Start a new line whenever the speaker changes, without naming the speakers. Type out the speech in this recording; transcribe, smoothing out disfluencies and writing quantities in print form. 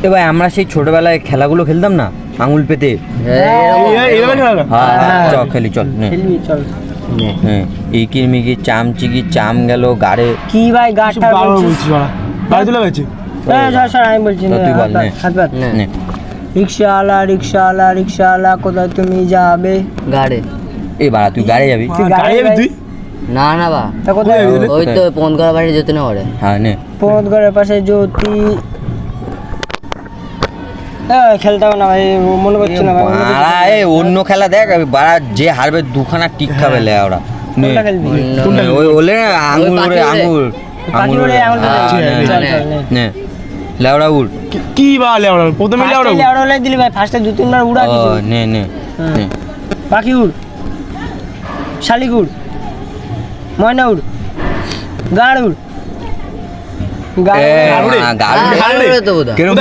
এ ভাই আমরা সেই ছোটবেলায় খেলাগুলো খেলতাম না আঙুল পেতে। চল খেলি চল নে।
খেলবি চল।
হ্যাঁ ইকির মিকির চাম চিকি চাম গেল গাড়ে।
কি ভাই গাড়টা বলছিস?
গাড়ি তুলে গেছে।
আমি বলছি
তো তুই বল নে।
হাত পাত।
নে
রিক্সাওয়ালা রিক্সাওয়ালা রিক্সাওয়ালা কোথায় তুমি যাবে?
গাড়ে।
এই বাড়া তুই গাড়ি যাবি?
তুই
গাড়ি যাবি তুই?
না না বা
তা কোথায় যাবি?
ওই তো পন্দগড় বাড়ি যেতে না পারে।
হ্যাঁ নে।
পথ ঘরের পাশে জ্যোতি। খেলতে হবে না ভাই, মনে করছে না ভাই।
বাড়া এই অন্য খেলা দেখ বাড়া যে হারবে দুখানা টিক খাবে লে ওরা। নে
কোনটা খেলবি?
ওই ওলে না আঙুল ওরে আঙুল
পাখি উড়ে আঙুল পেতে। চল চল নে।
নে লেওড়া উড়।
কি বা লেওড়া প্রথমে লেওড়া
ফার্স্টে লেওড়া লাই দিলি ভাই, ফার্স্টে 2-3 বার উড়া
ও
দিছিস।
নে নে নে।
পাখি উড়, শালিক উড়, ময়না উড়, গাড় উড়। গাড়
এ
উড়ে।
গাড়ি
গাড়ে তো বোধ
কেরম